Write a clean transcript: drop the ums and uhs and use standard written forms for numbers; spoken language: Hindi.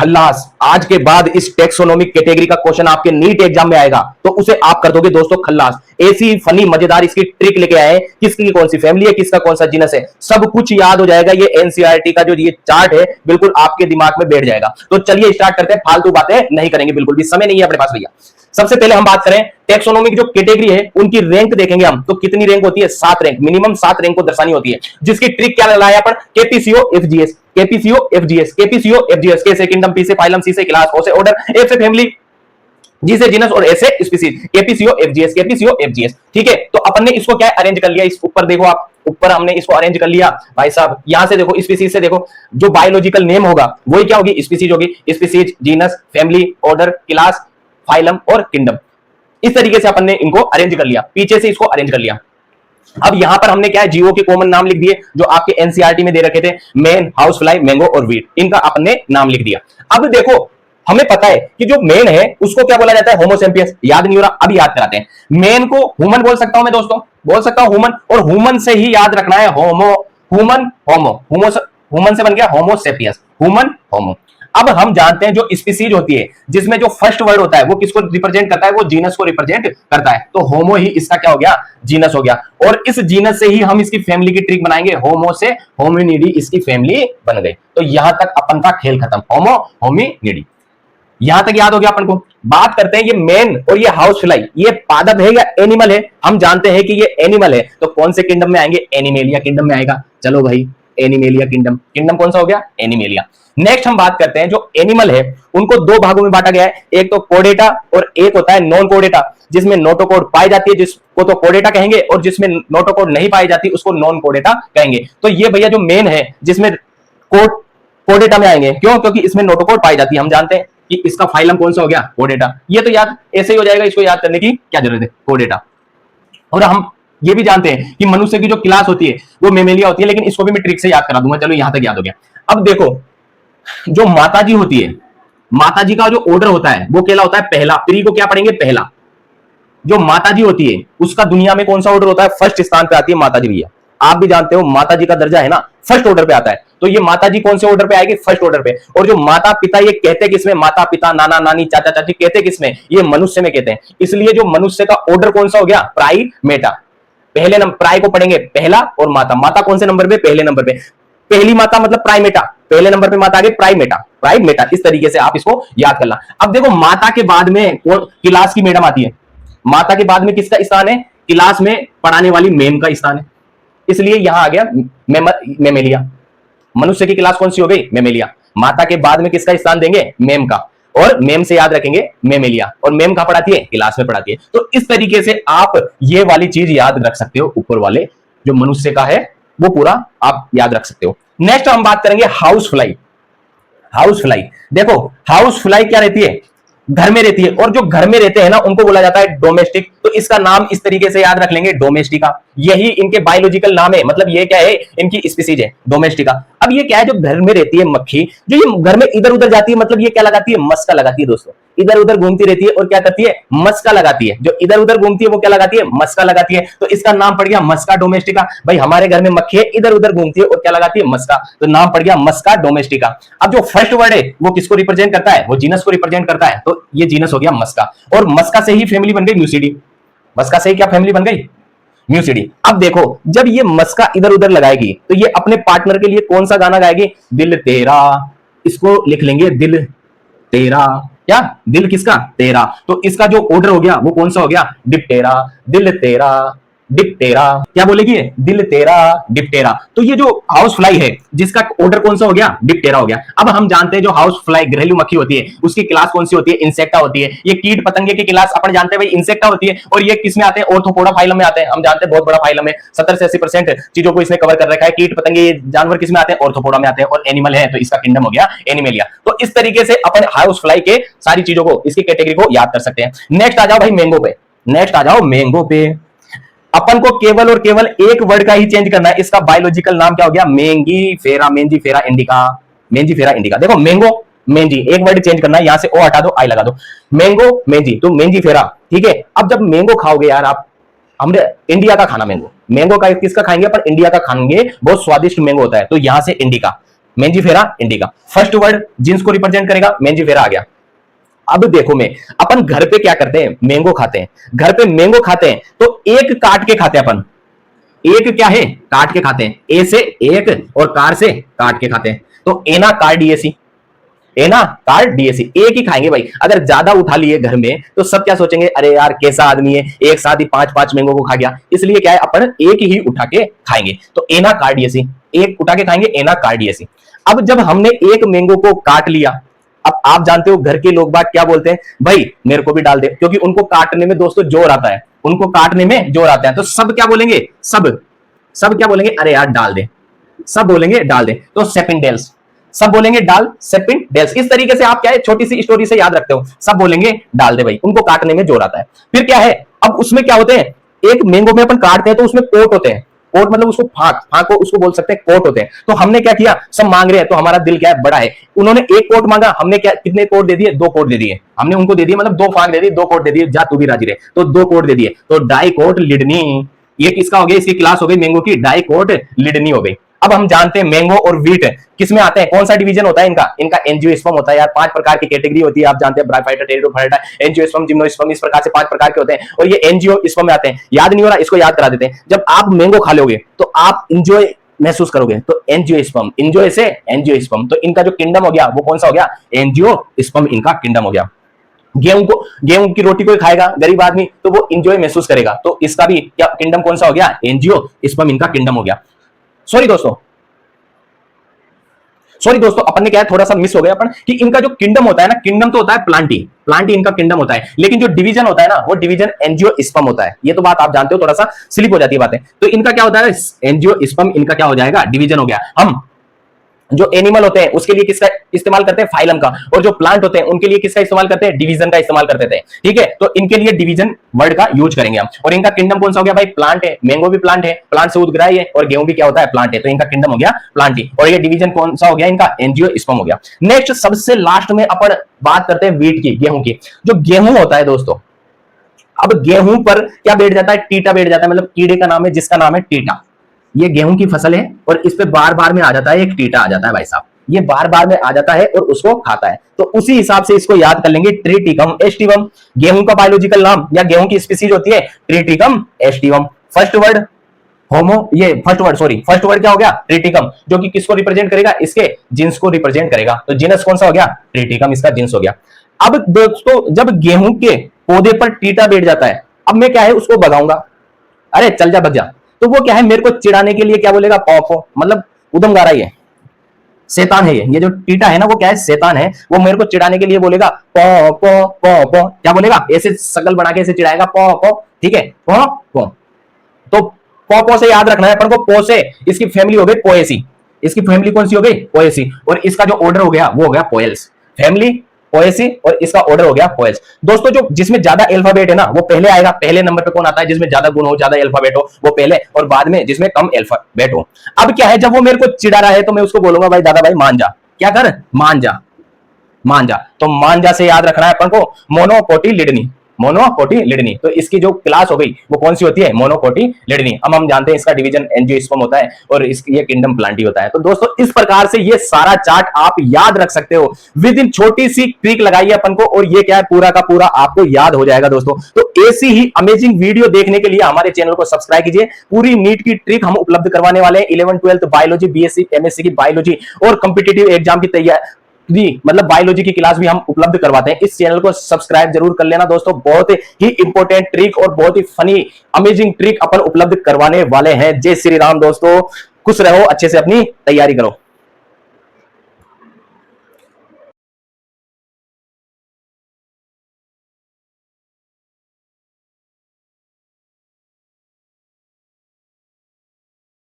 खल्लास। आज के बाद इस टेक्सोनोमिक कैटेगरी का क्वेश्चन आपके नीट एग्जाम में आएगा तो उसे आप कर दोगे दोस्तों खल्लास। ऐसी फनी मजेदार इसकी ट्रिक लेके आए हैं, किसकी कौन सी फैमिली है, किसका कौन सा जीनस है, सब कुछ याद हो जाएगा। ये एनसीईआरटी का जो ये चार्ट है बिल्कुल आपके दिमाग में बैठ जाएगा। तो चलिए स्टार्ट करते हैं, फालतू बातें नहीं करेंगे, बिल्कुल भी समय नहीं है अपने पास भैया। सबसे पहले हम बात करें टेक्सोनोमिक जो कैटेगरी है उनकी रैंक देखेंगे हम, तो कितनी रैंक होती है? 7 रैंक, मिनिमम 7 रैंक को दर्शानी होती है। जिसकी ट्रिक क्या लगाया अपन? केपीसीओ एफजीएस, केपीसीओ एफजीएस, केपीसीओ एफजीएस, के से किंगडम, पी से फाइलम, सी से क्लास, ओ से ऑर्डर, एफ से फैमिली, जी से जीनस और ए से स्पीसीज। केपीसीओ एफजीएस, केपीसीओ एफजीएस, ठीक है। तो अपन ने इसको क्या अरेंज कर लिया, इस ऊपर देखो आप, ऊपर हमने इसको अरेंज कर लिया भाई साहब। यहां से देखो स्पीसीज से देखो, जो बायोलॉजिकल नेम होगा वही क्या होगी? स्पीसीज होगी। Species, genus, family, order, class, phylum और किंगडम। इस तरीके से अपन ने इनको अरेंज कर लिया, पीछे से इसको अरेंज कर लिया। अब यहां पर हमने क्या है, जीओ के कॉमन नाम लिख दिए जो आपके एनसीईआरटी में दे रखे थे, मेन, हाउस फ्लाई, मैंगो और वीट, इनका अपन ने नाम लिख दिया। अब देखो हमें पता है कि जो मेन है उसको क्या बोला जाता है? Homo sapiens. याद नहीं हो रहा? अभी याद कराते हैं। मेन को ह्यूमन बोल सकता हूं मैं दोस्तों, बोल सकता हूं ह्यूमन, और ह्यूमन से ही याद रखना है होमो, ह्यूमन, होमो, ह्यूमन से बन गया होमो सैपियंस, ह्यूमन, होमो। अब हम जानते हैं जो स्पीसीज होती है जिसमें जो फर्स्ट वर्ड होता है वो किसको रिप्रेजेंट करता है? वो जीनस को रिप्रेजेंट करता है। तो होमो ही इसका क्या हो गया? जीनस हो गया। और इस जीनस से ही हम इसकी फैमिली की ट्रिक बनाएंगे, होमो से होमिनिडी इसकी फैमिली बन गई। तो यहां तक अपन का खेल खत्म, होमो होमिनिडी, यहां तक याद हो गया अपन को। बात करते हैं ये मेन और ये हाउस फ्लाई, ये पादप है या एनिमल है? हम जानते हैं कि ये एनिमल है, तो कौन से किंगडम में आएंगे? एनिमेलिया किंगडम में आएगा। चलो भाई, एनिमेलिया किंगडम, किंगडम कौन सा हो गया? एनिमेलिया। नेक्स्ट हम बात करते हैं जो एनिमल है उनको दो भागों में बांटा गया है, एक तो कोडेटा और एक होता है नॉन कोडेटा, जिसमें नोटोकोड पाई जाती है जिसको तो कोडेटा कहेंगे, और जिसमें नोटोकोड नहीं पाई जाती उसको नॉन कोडेटा कहेंगे। तो ये भैया जो मेन है जिसमें कोडेटा में आएंगे, क्यों? क्योंकि इसमें नोटोकोड पाई जाती है। हम जानते हैं कि इसका फाइलम कौन सा हो गया? कोडेटा। ये तो याद ऐसे ही हो जाएगा, इसको याद करने की क्या जरूरत है? कोडेटा। और हम ये भी जानते हैं कि मनुष्य की जो क्लास होती है वो मेमेलिया होती है, लेकिन इसको भी मैं ट्रिक से याद करा दूंगा। चलो यहां तक याद हो गया। अब देखो जो माताजी होती है, माताजी का जो ऑर्डर होता है वो क्या होता है? पहला। प्री को क्या पढ़ेंगे? पहला। जो माताजी होती है उसका दुनिया में कौन सा ऑर्डर होता है? फर्स्ट स्थान पे आती है माताजी भैया। आप भी जानते हो माताजी का दर्जा है ना, फर्स्ट ऑर्डर पे आता है। तो ये माताजी कौन से ऑर्डर पे आएगी? फर्स्ट ऑर्डर पे। और जो माता पिता, ये कहते किसमें? माता पिता, नाना नानी, चाचा चाची, कहते किसमें? ये मनुष्य में कहते हैं। इसलिए जो मनुष्य का ऑर्डर कौन सा हो गया? प्राइमेटा। पहले नंबर प्राय को पढ़ेंगे पहला, और माता, माता कौन से नंबर पे? पहले नंबर पे। पहली माता मतलब प्राइमेटा, पहले नंबर पे माता आ गई प्राइमेटा, प्राइमेटा। इस तरीके से आप इसको याद करना। अब देखो माता के बाद में क्लास की मैडम आती है, माता के बाद में किसका स्थान है? क्लास में पढ़ाने वाली मेम का स्थान है। इसलिए यहां आ गया मेमेलिया। मनुष्य की क्लास कौन सी हो गई? मेमेलिया। माता के बाद में किसका स्थान देंगे? मेम का, और मेम से याद रखेंगे मेमेलिया। और मेम कहां पढ़ाती है? क्लास में पढ़ाती है। तो इस तरीके से आप ये वाली चीज याद रख सकते हो, ऊपर वाले जो मनुष्य का है वो पूरा आप याद रख सकते हो। नेक्स्ट हम बात करेंगे हाउस फ्लाई। हाउस फ्लाई देखो, हाउस फ्लाई क्या रहती है? घर में रहती है, और जो घर में रहते हैं ना उनको बोला जाता है डोमेस्टिक। तो इसका नाम इस तरीके से याद रख लेंगे, डोमेस्टिका। यही इनके बायोलॉजिकल नाम है, मतलब ये क्या है? इनकी स्पीसीज है, डोमेस्टिका। अब ये क्या है? जो घर में रहती है मक्खी, जो ये घर में इधर उधर जाती है, मतलब ये क्या लगाती है? मस्का लगाती है दोस्तों। इधर उधर घूमती रहती है और क्या करती है? मस्का लगाती है। जो इधर उधर घूमती है वो क्या लगाती है? मस्का लगाती है। तो इसका नाम पड़ गया मस्का डोमेस्टिका। भाई हमारे घर में मक्खी है, इधर उधर घूमती है और क्या लगाती है? मस्का। तो नाम पड़ गया मस्का डोमेस्टिका। अब जो फर्स्ट वर्ड है वो किसको रिप्रेजेंट करता है? वो जीनस को रिप्रेजेंट करता है। तो ये जीनस हो गया मस्का, और मस्का से ही फैमिली बन गई म्यूसिडी। मस्का से ही क्या फैमिली बन गई? म्यूसिडी। अब देखो जब ये मस्का इधर उधर लगाएगी तो ये अपने पार्टनर के लिए कौन सा गाना गाएगी? दिल तेरा। इसको लिख लेंगे दिल तेरा। क्या? दिल किसका? तेरा। तो इसका जो ऑर्डर हो गया वो कौन सा हो गया? डिप्टेरा। दिल तेरा, डिप्टेरा। क्या बोलेगी? दिल तेरा, डिप्टेरा। तो ये जो हाउस फ्लाई है जिसका ऑर्डर कौन सा हो गया? डिप्टेरा हो गया। अब हम जानते हैं जो हाउस फ्लाई घरेलू मक्खी होती है उसकी क्लास कौन सी होती है? इंसेक्टा होती है। ये कीट पतंगे की क्लास अपन जानते हैं भाई इंसेक्टा होती है। और ये किस में आते हैं? ऑर्थोपोडा फाइलम में आते हैं। हम जानते हैं बहुत बड़ा फाइलम है, 70 से 80% चीजों को इसने कवर कर रखा है। कीट पतंगे जानवर किस में आते हैं? ऑर्थोपोडा में आते हैं। और एनिमल है तो इसका किंगडम हो गया एनिमेलिया। तो इस तरीके से अपन हाउस फ्लाई के सारी चीजों को, इसकी कैटेगरी को याद कर सकते हैं। नेक्स्ट आ जाओ भाई मैंगो पे। नेक्स्ट आ जाओ मैंगो पे। अपन को केवल और केवल एक वर्ड का ही चेंज करना है। इसका बायोलॉजिकल नाम क्या हो गया? मेंगी फेरा, मेंजी फेरा इंडिका, मेंजी फेरा इंडिका। देखो मैंगो, मेंजी, एक वर्ड चेंज करना है, यहां से ओ हटा दो, आई लगा दो। मैंगो, मेंजी, तो मेंजी फेरा, ठीक है। अब जब मैंगो खाओगे यार आप, हमने इंडिया का खाना मैंगो, मैंगो का किसका खाएंगे अपन? इंडिया का खाएंगे, बहुत स्वादिष्ट मैंगो होता है। तो यहां से indica, Mangifera indica. First word genus को रिप्रेजेंट करेगा, मेंजिफेरा आ गया। अब देखो मैं, अपन घर पे क्या करते हैं, मैंगो खाते हैं। घर पे मैंगो खाते हैं तो एक काट के खाते हैं अपन, एक क्या है, काट के खाते हैं। ए से एक और कार से काट के खाते हैं। तो एना कार डीएसी, एना कार डीएसी, एक ही खाएंगे भाई। अगर ज्यादा उठा लिए घर में तो सब क्या सोचेंगे, अरे यार कैसा आदमी है, एक साथ ही 5-5 मैंगो को खा गया। इसलिए क्या है, अपन एक ही उठा के खाएंगे। तो एना कार डीएसी, एक उठा के खाएंगे, एना कार डीएसी। अब जब हमने एक मैंगो को काट लिया, अब आप जानते हो घर के लोग बात क्या बोलते हैं, भाई मेरे को भी डाल दे, क्योंकि उनको काटने में दोस्तों जोर आता है, उनको काटने में जोर आता है। तो सब क्या बोलेंगे, सब क्या बोलेंगे, अरे यार डाल दे, सब बोलेंगे डाल दे। तो सेपिंडेल्स, सब बोलेंगे डाल, सेपिंडेल्स। इस तरीके से आप क्या है, छोटी सी स्टोरी से याद रखते हो, सब बोलेंगे डाल दे भाई, उनको काटने में जोर आता है। फिर क्या है, अब उसमें क्या होते हैं, एक मैंगो में अपन काटते हैं तो उसमें कोट होते हैं। कोट मतलब उसको फाक को उसको बोल सकते हैं, कोट होते हैं। तो हमने क्या किया, सब मांग रहे हैं तो हमारा दिल क्या है, बड़ा है। उन्होंने एक कोट मांगा, हमने क्या कितने कोट दे दिए, 2 कोट दे दिए। हमने उनको दे दिए, मतलब 2 फाक दे दिए, 2 कोट दे दिए, जा तू भी राजी रहे, तो 2 कोट दे दिए। तो डाई कोट लिडनी, ये किसका हो गया, इसकी क्लास हो गई मैंगो की, डाई कोट लिडनी हो गई। अब हम जानते हैं मैंगो और व्हीट किस में आते हैं, कौन सा डिवीजन होता है इनका एंजियोस्पर्म होता है यार। 5 प्रकार की कैटेगरी होती है, आप जानते हैं, ब्रायोफाइटा, टेरिडोफाइटा, एंजियोस्पर्म, जिम्नोस्पर्म, इस प्रकार से 5 प्रकार के होते हैं। और ये एंजियोस्पर्म में आते हैं। याद नहीं हो रहा, इसको याद करा देते हैं। जब आप मैंगो खा लोगे तो आप इंजॉय महसूस करोगे, तो एंजियोस्पर्म, इंजॉय से एंजियोस्पर्म। तो इनका जो किंगडम हो गया वो कौन सा हो गया, एंजियोस्पर्म इनका किंगडम हो गया। गेहूं की रोटी कोई खाएगा गरीब आदमी तो वो इंजॉय महसूस करेगा, तो इसका भी क्या किंगडम कौन सा हो गया, एंजियोस्पर्म इनका किंगडम हो गया। सॉरी दोस्तों, अपन ने क्या है, थोड़ा सा मिस हो गया अपन, कि इनका जो किंगडम होता है ना, किंगडम तो होता है प्लांटी इनका किंगडम होता है, लेकिन जो डिवीजन होता है ना, वो डिवीजन एंजियोस्पर्म होता है। ये तो बात आप जानते हो, थोड़ा सा स्लिप हो जाती है बातें। तो इनका क्या होता है, एंजियोस्पर्म इनका क्या हो जाएगा, डिवीजन हो गया। हम जो एनिमल होते हैं उसके लिए किसका इस्तेमाल करते हैं, फाइलम का, और जो प्लांट होते हैं उनके लिए किसका इस्तेमाल करते हैं, डिवीजन का इस्तेमाल करते थे। ठीक है, तो इनके लिए डिवीजन वर्ड का यूज करेंगे हम। और इनका किंगडम कौन सा हो गया भाई, प्लांट है। मैंगो भी प्लांट है, प्लांट से उग रहा है, और गेहूं भी क्या होता है, प्लांट है। तो इनका किंगडम हो गया प्लांटी, और ये डिवीजन कौन सा हो गया, इनका एंजियोस्पर्म हो गया। नेक्स्ट सबसे लास्ट में अपन बात करते हैं व्हीट की, गेहूं की। जो गेहूं होता है दोस्तों, अब गेहूं पर क्या बैठ जाता है, टीटा बैठ जाता है, मतलब कीड़े का नाम है जिसका नाम है टीटा। ये गेहूं की फसल है और इस पे बार बार में आ जाता है एक टीटा आ जाता है भाई साहब, ये बार बार में आ जाता है और उसको खाता है। तो उसी हिसाब से इसको याद कर लेंगे, ट्रिटिकम एस्टिवम। गेहूं का बायोलॉजिकल नाम या गेहूं की स्पीसीज होती है Triticum aestivum. First word first word क्या हो गया, ट्रिटिकम, जो कि किसको रिप्रेजेंट करेगा, इसके जिन्स को रिप्रेजेंट करेगा। तो जिनस कौन सा हो गया, ट्रिटिकम इसका जिन्स हो गया। अब दोस्तों जब गेहूं के पौधे पर टीटा बैठ जाता है, अब मैं क्या है उसको भगाऊंगा, अरे चल जा भग जा, तो वो क्या है मेरे को चिढ़ाने के लिए क्या बोलेगा, पॉ, मतलब उदम गा रहा है, शैतान है ये जो टीटा है ना, वो क्या है, शैतान है। वो मेरे को चिढ़ाने के लिए बोलेगा पॉ पॉ पॉ पॉ, क्या बोलेगा, ऐसे शकल बना के ऐसे चिढ़ाएगा, पॉ पॉ। ठीक है, पॉ पॉ। तो पॉ पॉ से याद रखना है अपन को, पॉ से इसकी फैमिली हो गई पोएसी, इसकी फैमिली कौन सी हो गई, पोएसी, और इसका जो ऑर्डर हो गया वो हो गया पोएल्स। फैमिली पोएसी और इसका ऑर्डर हो गया पोएल्स। दोस्तों जो जिसमें ज्यादा अल्फाबेट है ना वो पहले आएगा। पहले नंबर पे कौन आता है, जिसमें ज्यादा गुण हो, ज्यादा अल्फाबेट हो, वो पहले, और बाद में जिसमें कम अल्फाबेट हो। अब क्या है, जब वो मेरे को चिढ़ा रहा है तो मैं उसको बोलूंगा भाई दादा भाई मान जा, क्या कर, मान जा, मान जा। तो मान जा से याद रखना है अपन को मोनोकोटिलिडनी, मोनोकोटिलिडनी। तो इसकी जो क्लास हो गई वो कौन सी होती है, मोनोकोटिलिडनी। अब हम जानते हैं इसका डिवीजन एंजियोस्पर्म होता है और इसकी ये किंगडम प्लांटी होता है। तो दोस्तों इस प्रकार से ये सारा चार्ट आप याद रख सकते हो। विद इन छोटी सी ट्रिक लगाइए अपन को और ये क्या है, पूरा का पूरा आपको याद हो जाएगा दोस्तों। तो ऐसी ही अमेजिंग वीडियो देखने के लिए हमारे चैनल को सब्सक्राइब कीजिए। पूरी नीट की ट्रिक हम उपलब्ध करवाने वाले हैं। 11th 12th biology, BSc MSc की बायोलॉजी और कॉम्पिटिटिव एग्जाम की तैयारी, मतलब बायोलॉजी की क्लास भी हम उपलब्ध करवाते हैं। इस चैनल को सब्सक्राइब जरूर कर लेना दोस्तों। बहुत ही इंपॉर्टेंट ट्रिक और बहुत ही फनी अमेजिंग ट्रिक अपन उपलब्ध करवाने वाले हैं। जय श्री राम दोस्तों, खुश रहो, अच्छे से अपनी तैयारी करो।